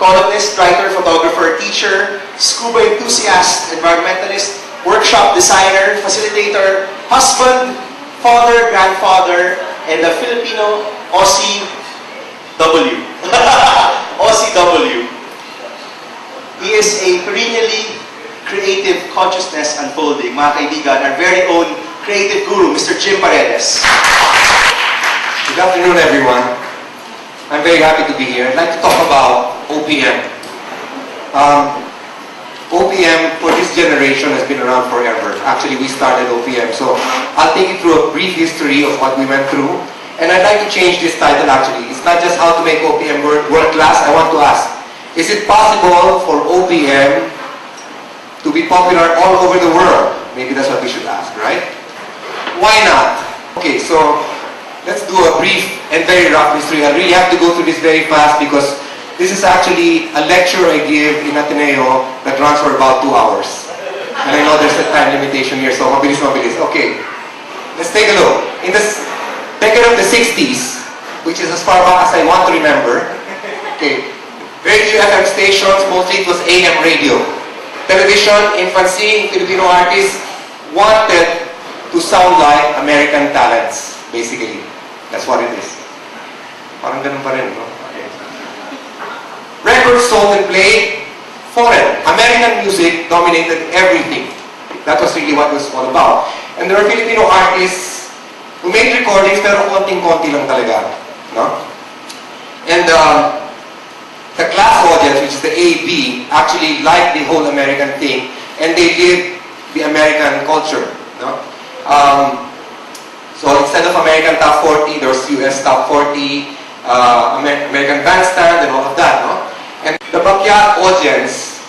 columnist, writer, photographer, teacher, scuba enthusiast, environmentalist, workshop designer, facilitator, husband, father, grandfather, and a Filipino Aussie W. Aussie W. He is a perennially creative consciousness unfolding, mga kaibigan, our very own creative guru, Mr. Jim Paredes. Good afternoon, everyone. I'm very happy to be here. I'd like to talk about OPM. OPM for this generation has been around forever. Actually, we started OPM, so I'll take you through a brief history of what we went through. And I'd like to change this title actually. It's not just how to make OPM world class. I want to ask, is it possible for OPM to be popular all over the world? Maybe that's what we should ask, right? Why not? Okay, so let's do a brief and very rough history. I really have to go through this very fast because this is actually a lecture I give in Ateneo that runs for about 2 hours. And I know there's a time limitation here, so mabilis. Okay, let's take a look. In the decade of the 60s, which is as far back as I want to remember, okay, radio FM stations, mostly it was AM radio. Television, infancy, Filipino artists wanted to sound like American talents, basically. That's what it is. Parang ganun pa rin, no? Okay. Records sold and played, foreign. American music dominated everything. That was really what it was all about. And there were Filipino artists who made recordings pero konting-konti lang talaga, no? And the class audience, which is the A-B, actually liked the whole American thing, and they lived the American culture, no? So instead of American Top 40, there was US Top 40, American Bandstand, and all of that, no? And the backyard audience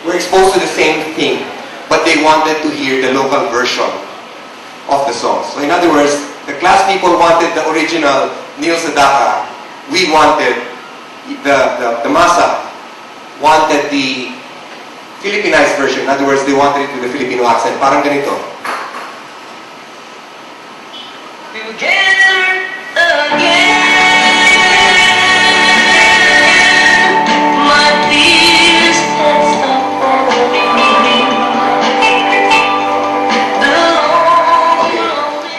were exposed to the same thing, but they wanted to hear the local version of the songs. So in other words, the class people wanted the original Neil Sedaka. We wanted, the masa wanted the Filipinized version. In other words, they wanted it with the Filipino accent. Parang ganito. Together again, my fears have stopped.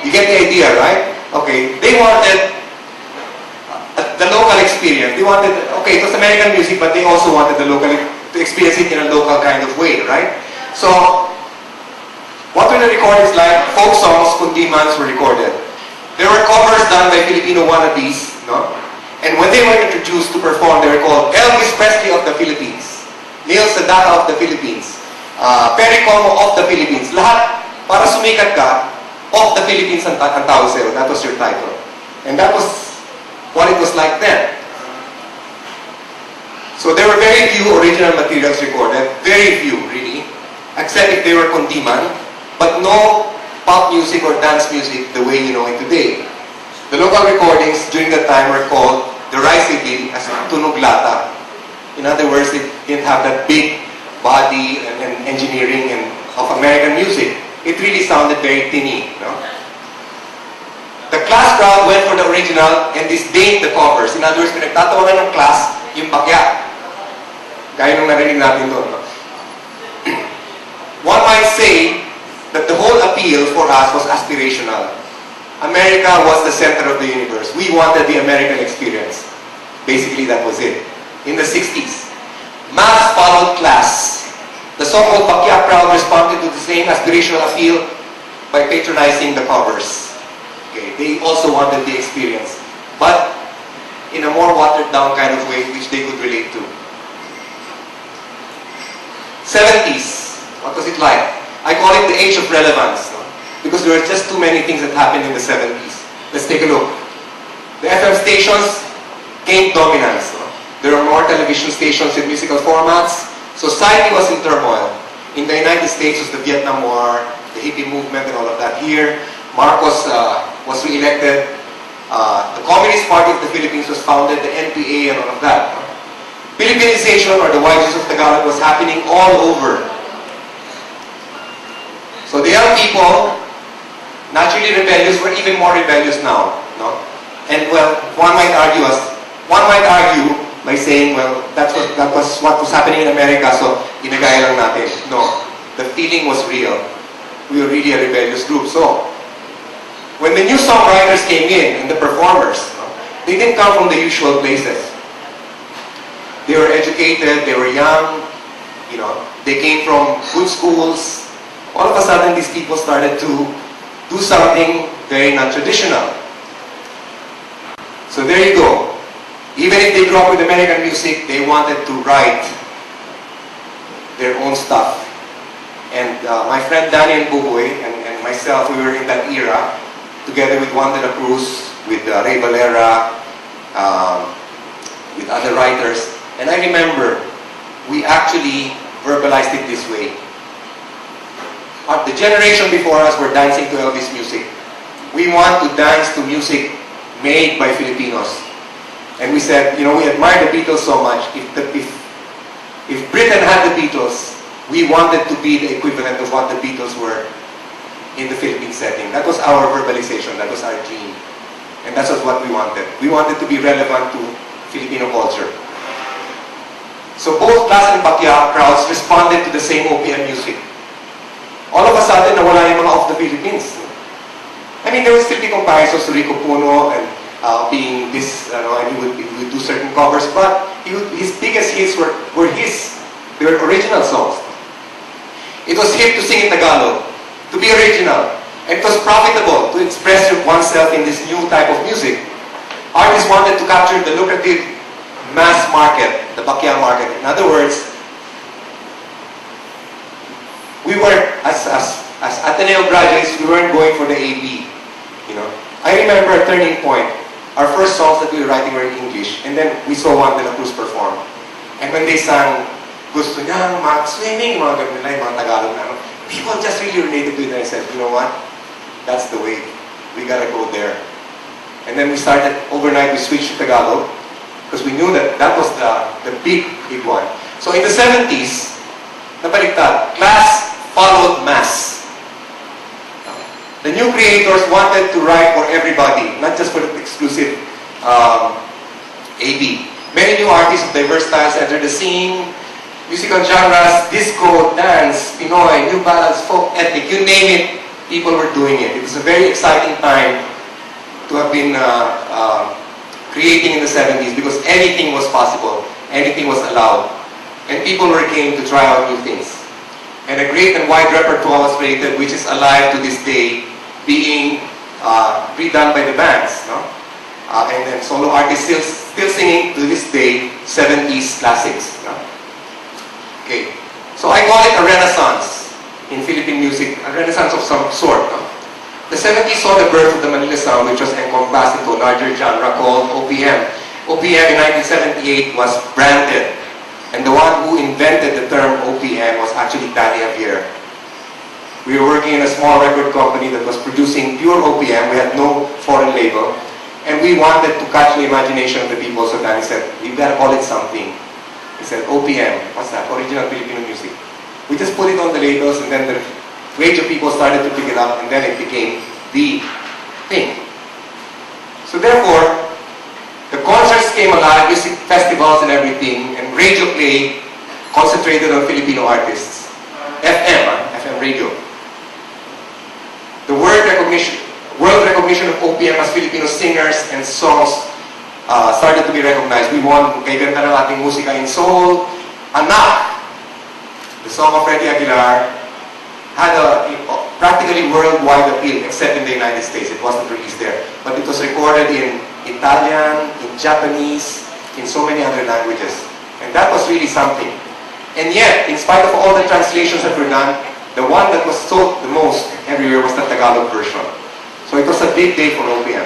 You get the idea, right? Okay, they wanted the local experience. They wanted, okay, it was American music, but they also wanted the local, to experience it in a local kind of way, right? So, what were the recordings like? Folk songs, kundimans were recorded. There were covers done by Filipino wannabes, no? And when they were introduced to perform, they were called Elvis Presley of the Philippines, Neil Sedaka of the Philippines, Perry Como of the Philippines. Lahat, para sumikat ka, of the Philippines ang tawag sa'yo. That was your title. And that was what it was like then. So there were very few original materials recorded, very few really, except if they were kundiman, but no pop music or dance music the way you know it today. The local recordings during that time were called the Rice-Bill as tunog lata. In other words, it didn't have that big body and engineering and of American music. It really sounded very tinny, no? The class crowd went for the original and disdained the covers. In other words, pinagtatawanan ng class yung bakya. Gaya nung narinig natin doon, no? One might say that the whole appeal for us was aspirational. America was the center of the universe. We wanted the American experience. Basically, that was it. In the 60s, mass followed class. The so-called Bakya crowd responded to the same aspirational appeal by patronizing the covers. Okay, they also wanted the experience, but in a more watered-down kind of way, which they could relate to. 70s, what was it like? I call it the age of relevance, no? Because there were just too many things that happened in the 70s. Let's take a look. The FM stations gained dominance. No? There were more television stations with musical formats. Society was in turmoil. In the United States was the Vietnam War, the hippie movement and all of that. Here, Marcos was re-elected. The Communist Party of the Philippines was founded, the NPA and all of that. No? Philippinization, or the wide use of Tagalog, was happening all over. So the young people, naturally rebellious, were even more rebellious now. No? And well, one might argue by saying, well, that was what was happening in America, so inagaya lang natin. No. The feeling was real. We were really a rebellious group. So, when the new songwriters came in, and the performers, they didn't come from the usual places. They were educated, they were young, they came from good schools. All of a sudden, these people started to do something very non-traditional. So there you go. Even if they grew up with American music, they wanted to write their own stuff. And my friend Danny and Buboy and myself, we were in that era, together with Juan de la Cruz, with Ray Valera, with other writers. And I remember, we actually verbalized it this way. The generation before us were dancing to Elvis music. We want to dance to music made by Filipinos. And we said, we admire the Beatles so much. If Britain had the Beatles, we wanted to be the equivalent of what the Beatles were in the Philippine setting. That was our verbalization. That was our dream. And that's what we wanted. We wanted to be relevant to Filipino culture. So both class and bakya crowds responded to the same OPM music. All of a sudden, nawala yung mga of the Philippines. I mean, there would still be comparisons to Rico Puno and being this, and he would do certain covers, but his biggest hits were his. They were original songs. It was hip to sing in Tagalog, to be original, and it was profitable to express oneself in this new type of music. Artists wanted to capture the lucrative mass market, the bakya market. In other words, we weren't, as Ateneo graduates, we weren't going for the AB. I remember a turning point. Our first songs that we were writing were in English, and then we saw Juan de la Cruz perform. And when they sang, gusto niyang mag-swimming, mga ganun nila, yung mga Tagalog na, people just really related to it, and I said, you know what? That's the way. We gotta go there. And then we started, overnight, we switched to Tagalog, because we knew that that was the big one. So in the 70s, nabaliktad, class followed mass. The new creators wanted to write for everybody, not just for the exclusive AB. Many new artists of diverse styles entered the scene. Musical genres, disco, dance, Pinoy, new ballads, folk, ethnic, you name it, people were doing it. It was a very exciting time to have been creating in the 70s because anything was possible, anything was allowed, and people were game to try out new things. And a great and wide repertoire was created, which is alive to this day, being redone by the bands, and then solo artists still singing to this day 70s classics. Okay, so I call it a renaissance in Philippine music, a renaissance of some sort. The 70s saw the birth of the Manila sound, which was encompassed into a larger genre called OPM. OPM in 1978 was branded, and the one who invented the term OPM was actually Danny Javier. We were working in a small record company that was producing pure OPM. We had no foreign label. And we wanted to catch the imagination of the people, so Danny said, we've got to call it something. He said, OPM, what's that? Original Filipino music. We just put it on the labels, and then the radio people started to pick it up, and then it became the thing. So therefore, the concerts came alive, music festivals and everything, and radio play concentrated on Filipino artists. FM radio. The world recognition of OPM as Filipino singers and songs started to be recognized. We won kay ganda ng ating musika in soul. Anak, the song of Freddie Aguilar, had a practically worldwide appeal except in the United States. It wasn't released there. But it was recorded in Italian, in Japanese, in so many other languages. And that was really something. And yet, in spite of all the translations that were done, the one that was sold the most everywhere was the Tagalog version. So it was a big day for OPM.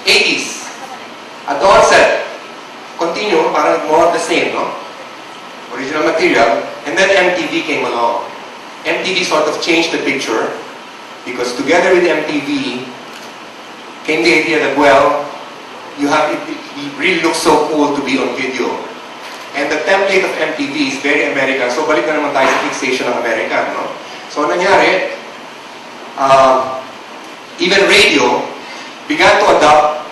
80s. At the onset, continue, parang more of the same, original material. And then MTV came along. MTV sort of changed the picture because together with MTV came the idea that, well, it really looks so cool to be on video. And the template of MTV is very American. So balik na naman tayo sa fixation ng American, So nangyari, even radio began to adopt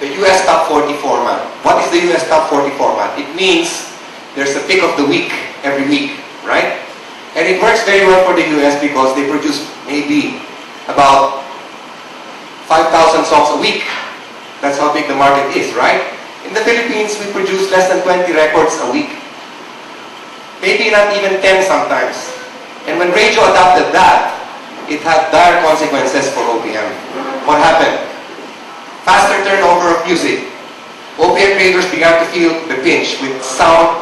the US Top 40 format. What is the US Top 40 format? It means there's a pick of the week every week, right? And it works very well for the US because they produce maybe about 5,000 songs a week. That's how big the market is, right? In the Philippines, we produce less than 20 records a week. Maybe not even 10 sometimes. And when radio adopted that, it had dire consequences for OPM. What happened? Faster turnover of music. OPM creators began to feel the pinch with sound,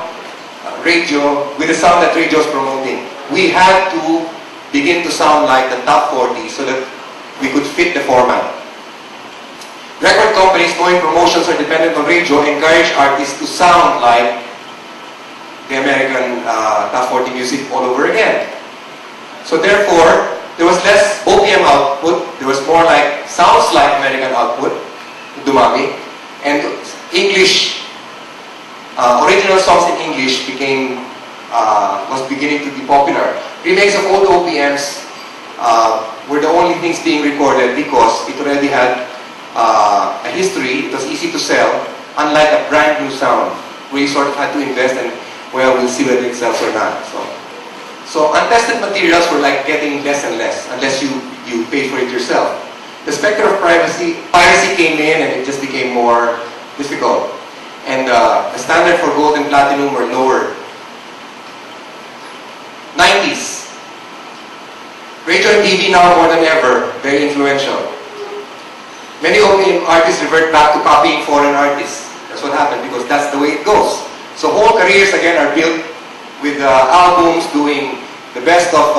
with the sound that radio is promoting. We had to begin to sound like the top 40 so that we could fit the format. Record companies, knowing promotions are dependent on radio, encourage artists to sound like the American top 40 music all over again. So therefore, there was less OPM output, there was more like, sounds like American output, dumami, and English, original songs in English was beginning to be popular. Remakes of old OPMs were the only things being recorded because it already had a history, it was easy to sell, unlike a brand new sound, where you sort of had to invest and, well, we'll see whether it sells or not. So untested materials were like getting less and less, unless you pay for it yourself. The specter of piracy came in and it just became more difficult. And the standard for gold and platinum were lower. 90s. Radio and TV now more than ever, very influential. Many OPM artists revert back to copying foreign artists. That's what happened because that's the way it goes. So whole careers again are built with albums doing the best of,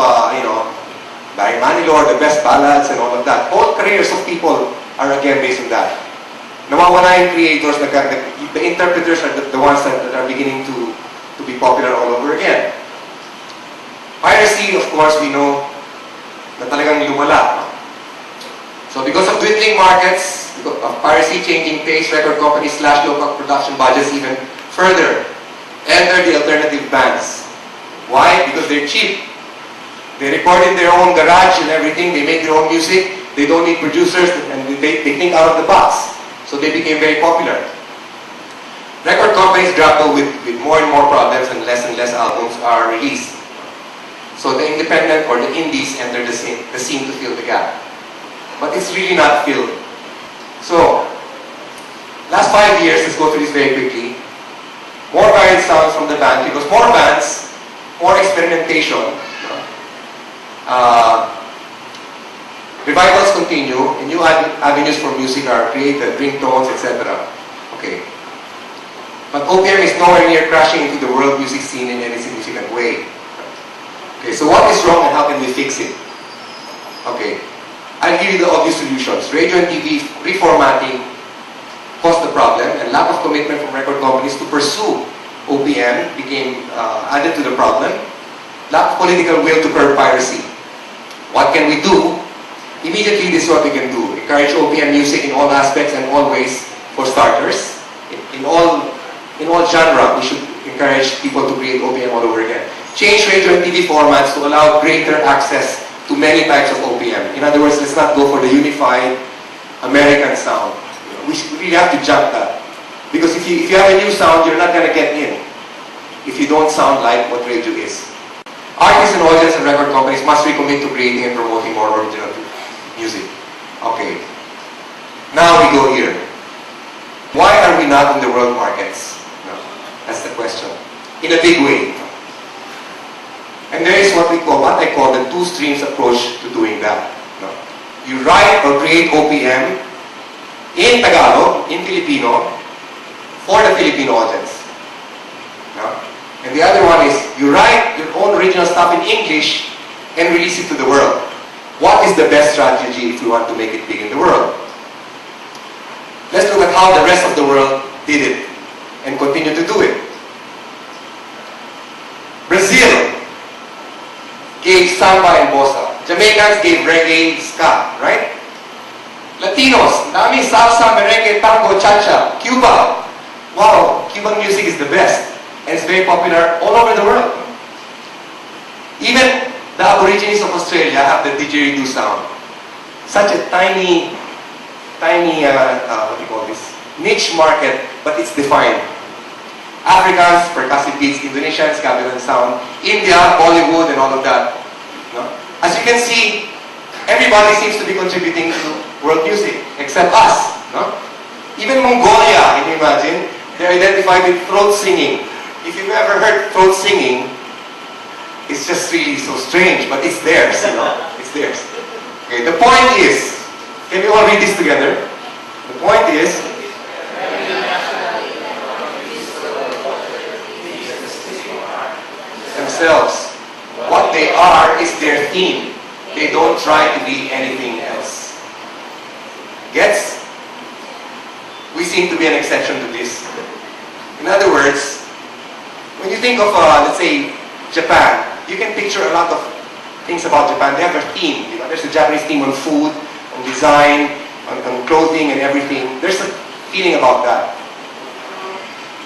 Barry Manilow, the best ballads and all of that. Whole careers of people are again based on that. Nawawala yung creators, the interpreters are the ones that are beginning to be popular all over again. Piracy, of course, we know na talagang lumala. So because of dwindling markets, because of piracy changing pace, record companies slash local production budgets even further. Enter the alternative bands. Why? Because they're cheap. They record in their own garage and everything. They make their own music. They don't need producers and they think out of the box. So they became very popular. Record companies grapple with more and more problems and less albums are released. So the independent or the indies enter the scene to fill the gap. But it's really not filled. So, last 5 years, let's go through this very quickly. More varied sounds from the band because more bands, more experimentation. Revivals continue and new avenues for music are created, ringtones, etc. Okay. But OPM is nowhere near crashing into the world music scene in any significant way. Okay, so what is wrong and how can we fix it? Okay. I'll give you the obvious solutions. Radio and TV reformatting caused the problem and lack of commitment from record companies to pursue OPM became added to the problem. Lack of political will to curb piracy. What can we do? Immediately, this is what we can do. Encourage OPM music in all aspects and all ways for starters. In all genre, we should encourage people to create OPM all over again. Change radio and TV formats to allow greater access to many types of OPM. In other words, let's not go for the unified American sound. We really have to jump that. Because if you have a new sound, you're not going to get in if you don't sound like what radio is. Artists and audience and record companies must recommit to creating and promoting more original music. Okay. Now we go here. Why are we not in the world markets? No. That's the question. In a big way. And there is what I call the two streams approach to doing that. No? You write or create OPM in Tagalog, in Filipino, for the Filipino audience. No? And the other one is, you write your own original stuff in English and release it to the world. What is the best strategy if we want to make it big in the world? Let's look at how the rest of the world did it and continue to do it. Brazil gave samba and bossa. Jamaicans gave reggae, ska, right? Latinos, dami salsa, merengue, tango, cha-cha. Cuba, wow, Cuban music is the best. And it's very popular all over the world. Even the Aborigines of Australia have the didgeridoo sound. Such a tiny, what do you call this? niche market, but it's defined. Africans, percussive beats, Indonesians, Gamelan sound, India, Bollywood, and all of that. No? As you can see, everybody seems to be contributing to world music, except us. No? Even Mongolia, can you imagine? They're identified with throat singing. If you've ever heard throat singing, it's just really so strange, but it's theirs, you know? It's theirs. Okay, the point is, can we all read this together? The point is, themselves. What they are is their theme. They don't try to be anything else. Gets? We seem to be an exception to this. In other words, when you think of, let's say, Japan, you can picture a lot of things about Japan. They have their theme. You know, there's a Japanese theme on food, on design, on clothing and everything. There's a feeling about that.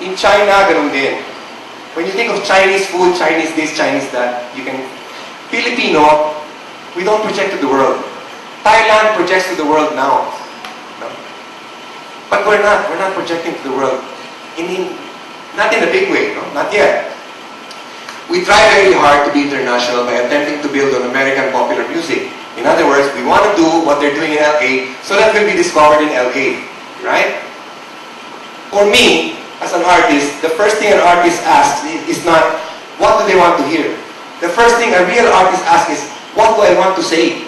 In China, ganun din. When you think of Chinese food, Chinese this, Chinese that, you can... Filipino, we don't project to the world. Thailand projects to the world now. No? But we're not projecting to the world. Not in a big way, no? Not yet. We try very hard to be international by attempting to build on American popular music. In other words, we want to do what they're doing in LA so that we'll be discovered in LA. Right? For me, as an artist, the first thing an artist asks is not, what do they want to hear? The first thing a real artist asks is, what do I want to say?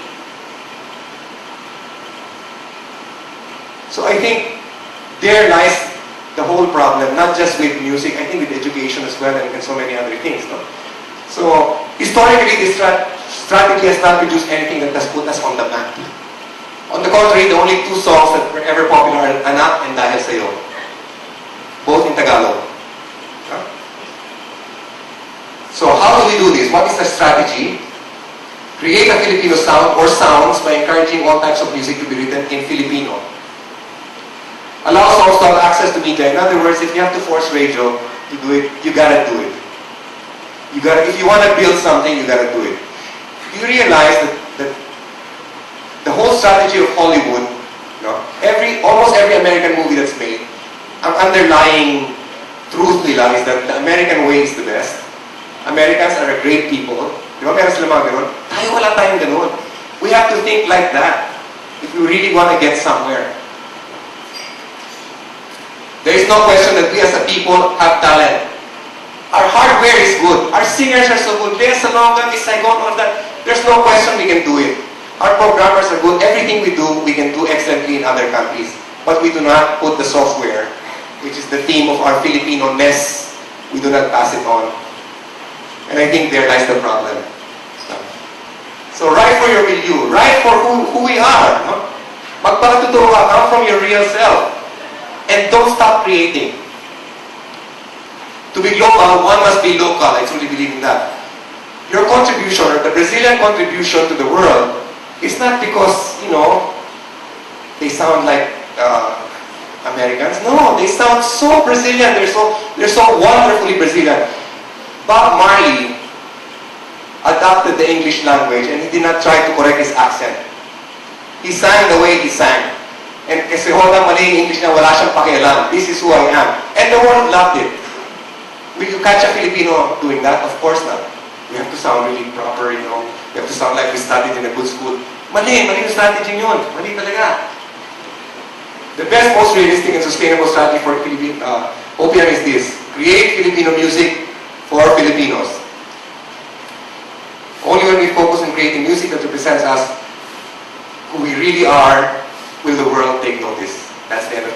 So I think there lies the whole problem, not just with music, I think with education as well and so many other things. No? So historically, this strategy has not produced anything that has put us on the map. On the contrary, the only two songs that were ever popular are Anak and Dahil Sa'yo. Both in Tagalog. Huh? So how do we do this? What is the strategy? Create a Filipino sound or sounds by encouraging all types of music to be written in Filipino. Allow songs to have access to media. In other words, if you have to force radio to do it, you gotta do it. If you want to build something, you gotta do it. You realize that the whole strategy of Hollywood, almost every American movie that's made, ang underlying truth nila is that the American way is the best. Americans are a great people. Di ba? Meron sila mga ganun. Tayo wala tayong ganun. We have to think like that if we really want to get somewhere. There is no question that we as a people have talent. Our hardware is good. Our singers are so good. Lea Salonga, Miss Saigon, all that. There's no question we can do it. Our programmers are good. Everything we do, we can do excellently in other countries. But we do not put the software, which is the theme of our Filipino-ness. We do not pass it on. And I think there lies the problem. So write for your milieu. Write for who we are. No? Magpakatotoo ka. Come from your real self. And don't stop creating. To be global, one must be local. I truly believe in that. Your contribution, or the Brazilian contribution to the world, is not because, they sound like Americans. No, they sound so Brazilian. They're so wonderfully Brazilian. Bob Marley adopted the English language and he did not try to correct his accent. He sang the way he sang. And kasi hoda mali yung English na wala siyang pakialam. This is who I am. And the world loved it. Will you catch a Filipino doing that? Of course not. We have to sound really proper, We have to sound like we studied in a good school. Mali yung strategy yun. Mali talaga. The best, most realistic and sustainable strategy for OPM is this. Create Filipino music for Filipinos. Only when we focus on creating music that represents us, who we really are, will the world take notice. That's the end of